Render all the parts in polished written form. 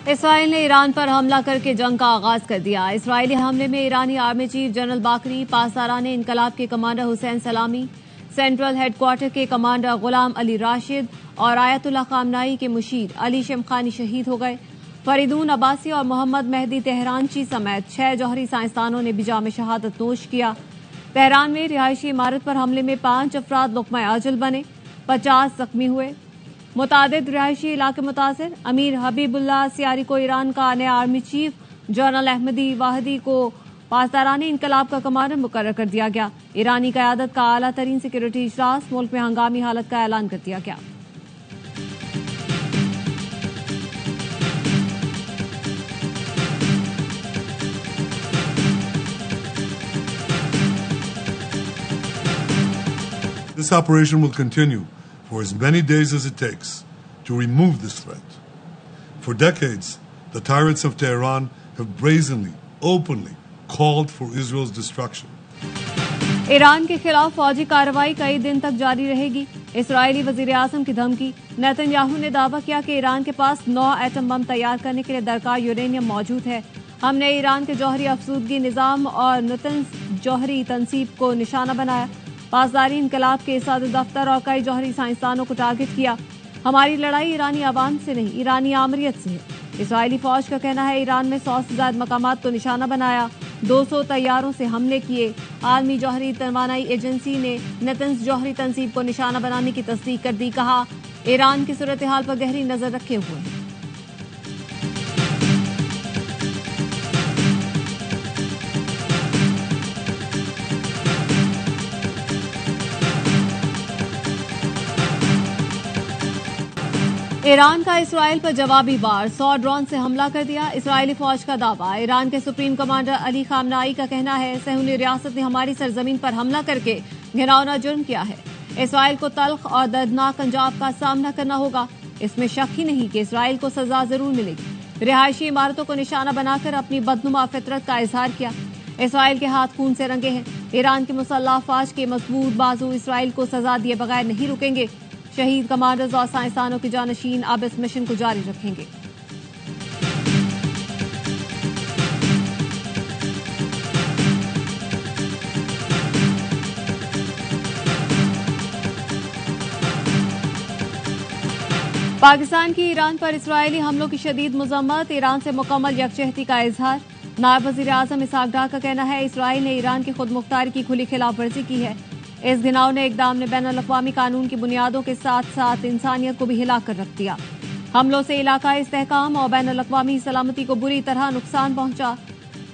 Israel ने Iran पर हमला करके जंग का आगाज कर दिया। इसराइली हमले में ईरानी आर्मी चीफ जनरल बाकरी, पासदारान इनकलाब के कमांडर हुसैन सलामी, सेंट्रल हेडक्वार्टर के कमांडर गुलाम अली राशिद और आयतुल्लाह खामनाई के मुशीर अली शमखानी शहीद हो गए। फरीदून अब्बासी और मोहम्मद मेहदी तेहरानची समेत 6 जौहरी साइंसदानों ने भी जाम शहादत नोश किया। तेहरान में रिहायशी इमारत पर हमले में 5 अफराद लुक़मा अजल बने, 50 जख्मी हुए। मुतादिद रिहायशी इलाके मुतासर। अमीर हबीबुल्लाह सियारी को ईरान का नया आर्मी चीफ, जनरल अहमदी वाहिदी को पासदारान इनकलाब का कमांडर मुकर्रर कर दिया गया। ईरानी क़यादत का आला तरीन सिक्योरिटी इजलास, मुल्क में हंगामी हालत का ऐलान कर दिया गया। This operation will continue for as many days as it takes to remove this threat. For decades, the tyrants of Tehran have brazenly, openly called for Israel's destruction. Iran के खिलाफ फौजी कार्रवाई कई दिन तक जारी रहेगी। इसराइली वजीर आजम की धमकी। नेतन्याहू ने दावा किया कि ईरान के पास 9 एटम बम तैयार करने के लिए दरकार यूरेनियम मौजूद है। हमने ईरान के जौहरी अफसूदगी निजाम और नतंज जौहरी तनसीब को निशाना बनाया। पासदारी इनकलाब के सदर दफ्तर और कई जौहरी साइंसदानों को टारगेट किया। हमारी लड़ाई ईरानी आवाम से नहीं, ईरानी आमरीत से है। इसराइली फौज का कहना है ईरान में 100 से ज्यादा मकामात को निशाना बनाया, 200 तैयारों से हमले किए। आलमी जौहरी तवानाई एजेंसी ने नतंज जौहरी तनसीब को निशाना बनाने की तस्दीक कर दी। कहा ईरान की सूरत हाल पर गहरी नजर रखे हुए हैं। ईरान का इसराइल पर जवाबी वार, 100 ड्रोन से हमला कर दिया। इसराइली फौज का दावा। ईरान के सुप्रीम कमांडर अली खामनाई का कहना है सहूनी रियासत ने हमारी सरजमीन पर हमला करके घिनौना जुर्म किया है। इसराइल को तल्ख और दर्दनाक अंजाम का सामना करना होगा। इसमें शक ही नहीं कि इसराइल को सजा जरूर मिलेगी। रिहायशी इमारतों को निशाना बनाकर अपनी बदनुमा फितरत का इजहार किया। इसराइल के हाथ खून से रंगे हैं। ईरान की मुसल्लह फौज के मजबूत बाजू इसराइल को सजा दिए बगैर नहीं रुकेंगे। शहीद कमांडर्स और साइंसदानों की जानशीन अब इस मिशन को जारी रखेंगे। पाकिस्तान की ईरान पर इसराइली हमलों की शदीद मजम्मत, ईरान से मुकम्मल यकजहती का इजहार। नायब वजीर आजम इसहाक डार का कहना है इसराइल ने ईरान की खुद मुख्तारी की खुली खिलाफ वर्जी की है। इस घिनौने इकदाम ने बैनुल अक़वामी कानून की बुनियादों के साथ साथ इंसानियत को भी हिलाकर रख दिया। हमलों से इलाकाई इस्तेहकाम और बैनुल अक़वामी सलामती को बुरी तरह नुकसान पहुंचा।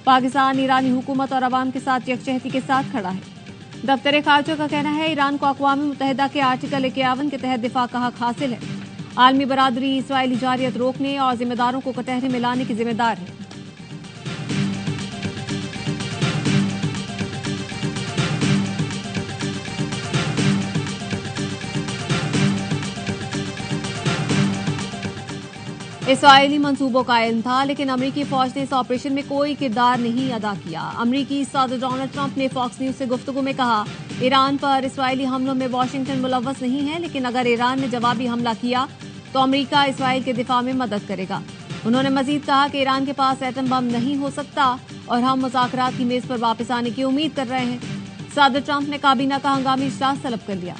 पाकिस्तान ईरानी हुकूमत और अवाम के साथ यकजहती के साथ खड़ा है। दफ्तर खारजा का कहना है ईरान को अक़वाम मुत्तहिदा के आर्टिकल 51 के तहत दिफा का हक हासिल है। आलमी बरादरी इसराइली जारियत रोकने और जिम्मेदारों को कटहरे में लाने की जिम्मेदार है। इसराइली मंसूबों का इल्म था, लेकिन अमरीकी फौज ने इस ऑपरेशन में कोई किरदार नहीं अदा किया। अमरीकी सदर डोनाल्ड ट्रंप ने फॉक्स न्यूज से गुफ्तगू में कहा ईरान पर इसराइली हमलों में वाशिंगटन मुलव्वस नहीं है, लेकिन अगर ईरान ने जवाबी हमला किया तो अमरीका इसराइल के दिफा में मदद करेगा। उन्होंने मजीद कहा कि ईरान के पास एटम बम नहीं हो सकता और हम मुज़ाकरात की मेज पर वापस आने की उम्मीद कर रहे हैं। सदर ट्रंप ने काबीना का हंगामी इजलास तलब कर लिया।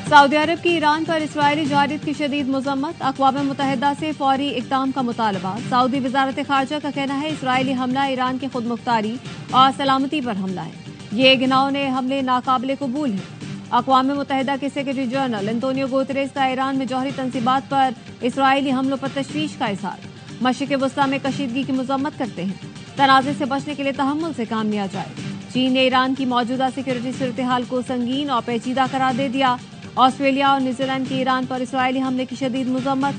सऊदी अरब की ईरान पर इसराइली जारियत की शदीद मजम्मत, अक़वाम मुत्तहिदा से फौरी इक़दाम का मुतालबा। सऊदी वज़ारत खारजा का कहना है इसराइली हमला ईरान की खुद मुख्तारी और सलामती पर हमला है। ये घिनौने हमले नाकाबिले कबूल हैं। अक़वाम मुत्तहिदा के सेक्रेटरी जनरल एंटोनियो गुतेरेस का ईरान में जौहरी तंसीबात पर इसराइली हमलों पर तशवीश का इज़हार। मशरिक़ वस्ता में कशीदगी की मजम्मत करते हैं। तनाज़े से बचने के लिए तहम्मुल से काम लिया जाए। चीन ने ईरान की मौजूदा सिक्योरिटी सूरत हाल को संगीन और पेचीदा करार दे दिया। ऑस्ट्रेलिया और न्यूजीलैंड के ईरान पर इसराइली हमले की शदीद मजम्मत।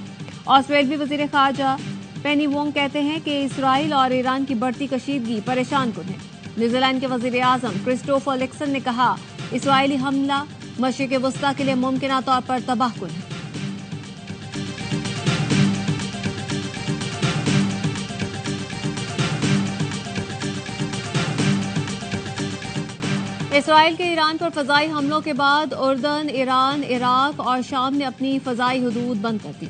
ऑस्ट्रेलियावी वजीर खारजा पेनी वोंग कहते हैं कि इसराइल और ईरान की बढ़ती कशीदगी परेशान कुन है। न्यूजीलैंड के वजीर आजम क्रिस्टोफर लेक्सन ने कहा इसराइली हमला मशरिक़ वस्ता के लिए मुमकिन तौर पर तबाह कुन है। इसराइल के ईरान पर फजाई हमलों के बाद उर्दन, ईरान, इराक और शाम ने अपनी फजाई हदूद बंद कर दी।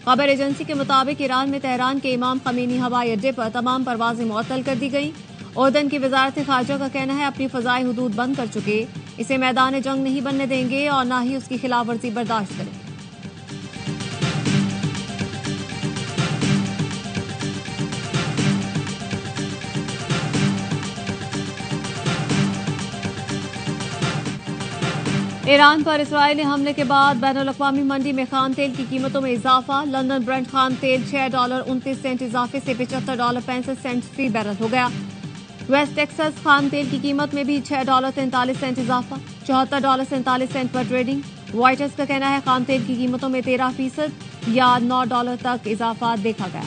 खबर एजेंसी के मुताबिक ईरान में तेहरान के इमाम खमीनी हवाई अड्डे पर तमाम परवाजें मुअत्तल कर दी गई। उर्दन की वजारत खारजा का कहना है अपनी फजाई हदूद बंद कर चुके, इसे मैदान जंग नहीं बनने देंगे और न ही उसकी खिलाफ वर्जी बर्दाश्त करेंगे। ईरान पर इसराइली हमले के बाद बैनुल-अक़वामी मंडी में खाम तेल की कीमतों में इजाफा। लंदन ब्रेंट खाम तेल $6.29 इजाफे से $75.65 फी बैरल हो गया। वेस्ट टेक्सास खाम तेल की कीमत में भी $6.43 इजाफा, $74.47 पर ट्रेडिंग। रॉयटर्स का कहना है खाम तेल की कीमतों में 13% या $9 तक इजाफा देखा गया।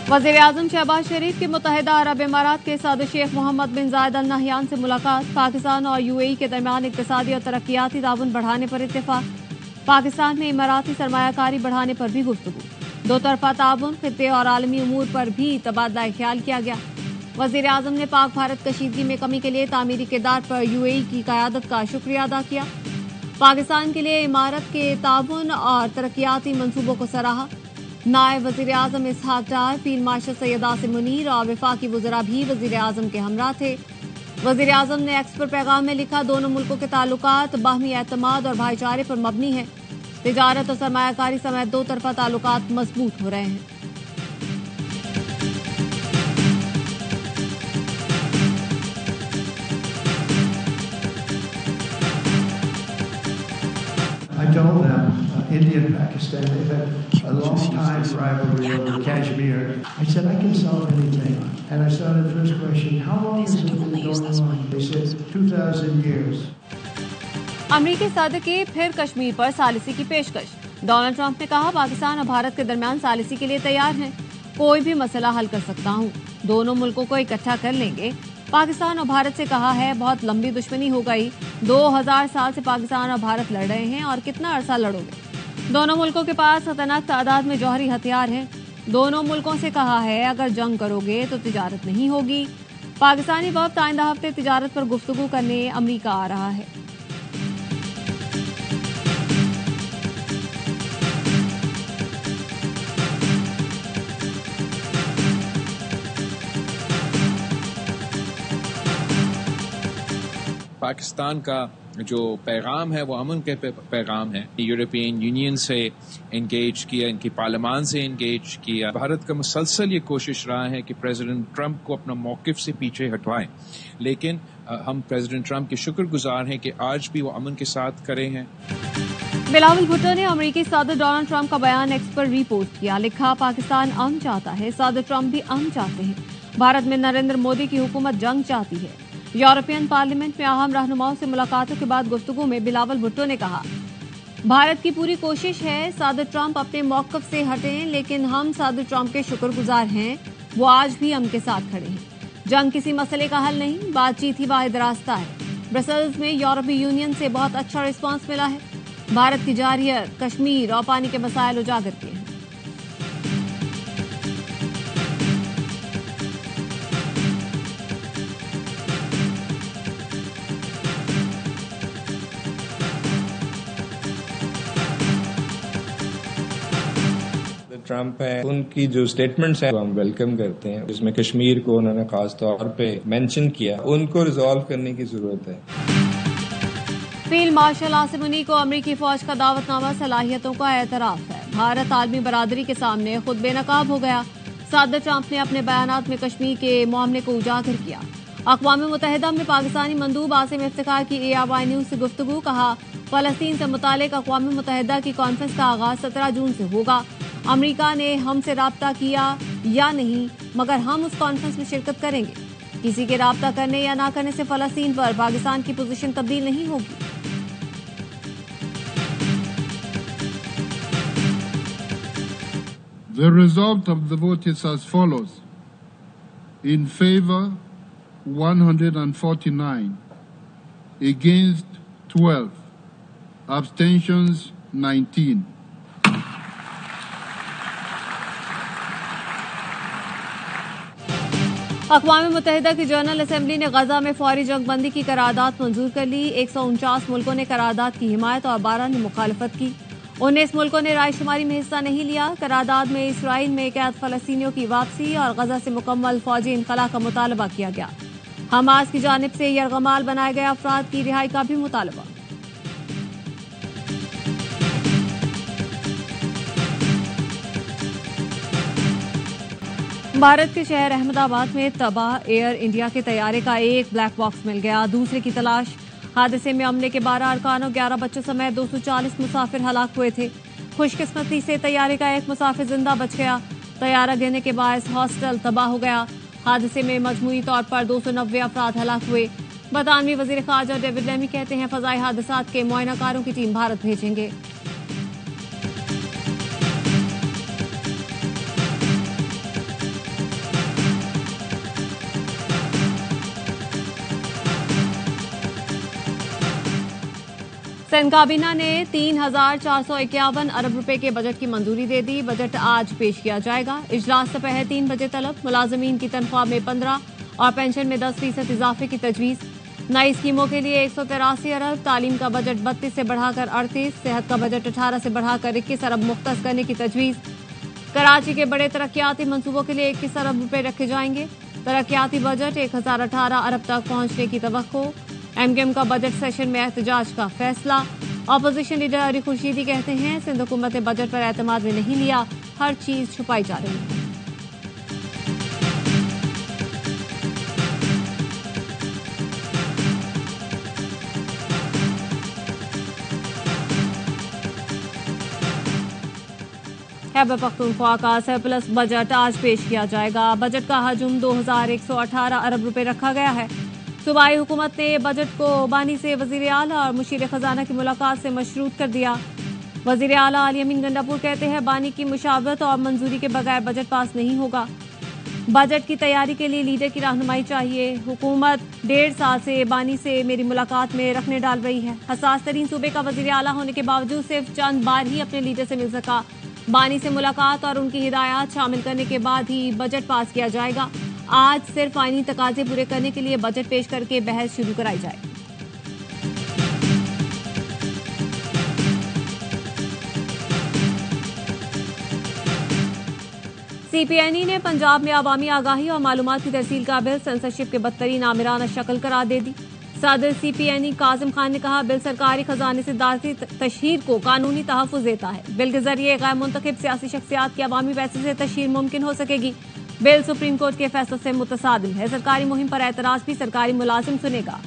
वज़ीर-ए-आज़म शहबाज शरीफ की मुत्तहिदा अरब इमारात के सदर शेख मोहम्मद बिन जायद अल नहयान से मुलाकात। पाकिस्तान और यूएई के दरमियान इक़्तिसादी और तरक्याती ताउन बढ़ाने पर इत्तेफाक। पाकिस्तान में इमाराती सरमायाकारी बढ़ाने पर भी गुफ्तगू। दो तरफा ताउन, खित्ते और आलमी उमूर पर भी तबादला ख्याल किया गया। वज़ीर-ए-आज़म ने पाक भारत कशीदगी में कमी के लिए तामीरी किरदार पर यूएई की क़यादत का शुक्रिया अदा किया। पाकिस्तान के लिए इमारत के ताउन और तरक्याती मंसूबों को सराहा। नायब वज़ीर-ए-आज़म इसहाक डार, फील्ड मार्शल सैयद आसिम मुनीर और वफाकी वज़रा भी वज़ीर-ए-आज़म के हमरा थे। वज़ीर-ए-आज़म ने एक्स पर पैगाम में लिखा, दोनों मुल्कों के ताल्लुकात बाहमी एतमाद और भाईचारे पर मबनी है। तिजारत और सरमायाकारी समेत दो तरफा ताल्लुकात मजबूत हो रहे हैं। I told them, India and Pakistan, they've had a long time rivalry over Kashmir. I said, I can solve anything. And I started the first question, how long has it been going on? They said, 2,000 years. अमरीकी सदर की फिर कश्मीर पर सालिसी की पेशकश। Donald Trump ने कहा, पाकिस्तान और भारत के दरमियान सालिसी के लिए तैयार हैं। कोई भी मसला हल कर सकता हूं। दोनों मुल्कों को इकट्ठा कर लेंगे। पाकिस्तान और भारत से कहा है, बहुत लंबी दुश्मनी हो गई। 2000 साल से पाकिस्तान और भारत लड़ रहे हैं और कितना अरसा लड़ोगे। दोनों मुल्कों के पास खतरनाक तादाद में जौहरी हथियार हैं। दोनों मुल्कों से कहा है, अगर जंग करोगे तो तिजारत नहीं होगी। पाकिस्तानी वफ्द आइंदा हफ्ते तिजारत पर गुफ्तगू करने अमरीका आ रहा है। पाकिस्तान का जो पैगाम है वो अमन के पैगाम है। यूरोपियन यूनियन से इंगेज किया, इनकी पार्लियामान से इंगेज किया। भारत का मुसलसल ये कोशिश रहा है कि प्रेसिडेंट ट्रंप को अपना मौकिफ से पीछे हटवाएं, लेकिन हम प्रेसिडेंट ट्रंप के शुक्रगुजार हैं कि आज भी वो अमन के साथ खड़े हैं। बिलावल भुट्टो ने अमेरिकी सदर डोनाल्ड ट्रंप का बयान एक्स पर रीपोस्ट किया। लिखा, पाकिस्तान अमन चाहता है, सदर ट्रंप भी अमन चाहते हैं। भारत में नरेंद्र मोदी की हुकूमत जंग चाहती है। यूरोपियन पार्लियामेंट में अहम रहनुमाओं से मुलाकातों के बाद गुफ्तगू में बिलावल भुट्टो ने कहा, भारत की पूरी कोशिश है सदर ट्रंप अपने मौक़िफ़ से हटें, लेकिन हम सदर ट्रंप के शुक्रगुजार हैं। वो आज भी हम के साथ खड़े हैं। जंग किसी मसले का हल नहीं, बातचीत ही वाहिद रास्ता है। ब्रसेल्स में यूरोपीय यूनियन से बहुत अच्छा रिस्पांस मिला है। भारत की जारहियत कश्मीर और पानी के मसाइल उजागर किए हैं। ट्रंप है, उनकी जो स्टेटमेंट्स हैं हम वेलकम करते हैं। जिसमें कश्मीर को उन्होंने खास तौर पे मेंशन किया, उनको रिजॉल्व करने की जरूरत है। फील्ड मार्शल आसिम मुनीर को अमेरिकी फौज का दावतनामा सलाहियतों का एतराफ है। भारत आलमी बरादरी के सामने खुद बेनकाब हो गया। सदर ट्रंप ने अपने बयानात में कश्मीर के मामले को उजागर किया। अक़वाम मुत्तहिदा में पाकिस्तानी मंदूब आसिम इफ्तिखार की ARY न्यूज से गुफ्तगू। कहा, फलस्तीन से मुतालिक अक़वाम मुत्तहिदा की कॉन्फ्रेंस का आगाज 17 जून से होगा। अमेरिका ने हमसे राब्ता किया या नहीं, मगर हम उस कॉन्फ्रेंस में शिरकत करेंगे। किसी के राब्ता करने या ना करने से फलस्तीन पर पाकिस्तान की पोजीशन तब्दील नहीं होगी। The result of the vote is as follows. In favor, 149. Against, 12. Abstentions, 19. अक़वाम मुत्तहिदा की जनरल असेंबली ने गजा में फौरी जंगबंदी की करारदाद मंजूर कर ली। 149 मुल्कों ने करारदाद की हिमायत और 12 ने मुखालफत की। 19 मुल्कों ने रायशुमारी में हिस्सा नहीं लिया। करारदाद में इसराइल में कैद फलस्तीनियों की वापसी और गजा से मुकम्मल फौजी इनखला का मुतालबा किया गया। हमास की जानिब से यरगमाल बनाए गए अफराद की रिहाई का भी मुतालबा। भारत के शहर अहमदाबाद में तबाह एयर इंडिया के तैयारे का एक ब्लैक बॉक्स मिल गया, दूसरे की तलाश। हादसे में अमले के 12 अरकान और 11 बच्चों समेत 240 मुसाफिर हलाक हुए थे। खुशकिस्मती से तैयारे का एक मुसाफिर जिंदा बच गया। तैयारा गिरने के बायस हॉस्टल तबाह हो गया। हादसे में मजमूई तौर पर 290 अफराद हलाक हुए। बरतानवी वजीर खारजा डेविड लेमी कहते हैं फजाई हादसात के मुआयनाकारों की टीम भारत भेजेंगे। सिंध काबीना ने 3,451 अरब रुपए के बजट की मंजूरी दे दी। बजट आज पेश किया जाएगा। इजलास से पहले 3 बजे तलब। मुलाजमीन की तनख्वाह में 15 और पेंशन में 10% इजाफे की तजवीज। नई स्कीमों के लिए 183 अरब। तालीम का बजट 32 से बढ़ाकर 38। सेहत का बजट 18 से बढ़ाकर 21 अरब मुख्तस करने की तजवीज। कराची के बड़े तरक्याती मंसूबों के लिए 21 अरब रुपए रखे जाएंगे। तरक्याती बजट 1018 अरब तक पहुंचने की तवक्को। एमकेएम का बजट सेशन में एहतजाज का फैसला। अपोजिशन लीडर अली खुर्शीदी कहते हैं सिंध हुकूमत ने बजट पर एतमाद में नहीं लिया, हर चीज छुपाई जा रही है। खैबर पख्तूनख्वा का सरप्लस बजट आज पेश किया जाएगा। बजट का हजम 2118 अरब रुपए रखा गया है। सूबाई हुकूमत ने बजट को बानी से वजीर आला और मुशीर खजाना की मुलाकात से मशरूत कर दिया। वजीर आला अली अमीन गंडापुर कहते हैं बानी की मुशावरत और मंजूरी के बगैर बजट पास नहीं होगा। बजट की तैयारी के लिए लीडर की रहनुमाई चाहिए। हुकूमत 1.5 साल से बानी से मेरी मुलाकात में रखने डाल रही है। हसास तरीन सूबे का वजीर आला होने के बावजूद सिर्फ चंद बार ही अपने लीडर से मिल सका। बानी से मुलाकात और उनकी हिदायत शामिल करने के बाद ही बजट पास किया जाएगा। आज सिर्फ आईनी तकाजे पूरे करने के लिए बजट पेश करके बहस शुरू कराई जाए। सीपीएनई ने पंजाब में अवामी आगाही और मालूमात की तरसील का बिल सेंसरशिप के बदतरीन आमिराना शक्ल करार दे दी। सदर सीपीएनई काजिम खान ने कहा बिल सरकारी खजाने से दाखिल तशहीर को कानूनी तहफ़्फ़ुज़ देता है। बिल के जरिए गैर मुंतखब सियासी शख्सियात की अवामी पैसे से तशहीर मुमकिन हो सकेगी। बिल सुप्रीम कोर्ट के फैसले से मुतसादिम है। सरकारी मुहिम पर एतराज भी सरकारी मुलाजिम सुनेगा।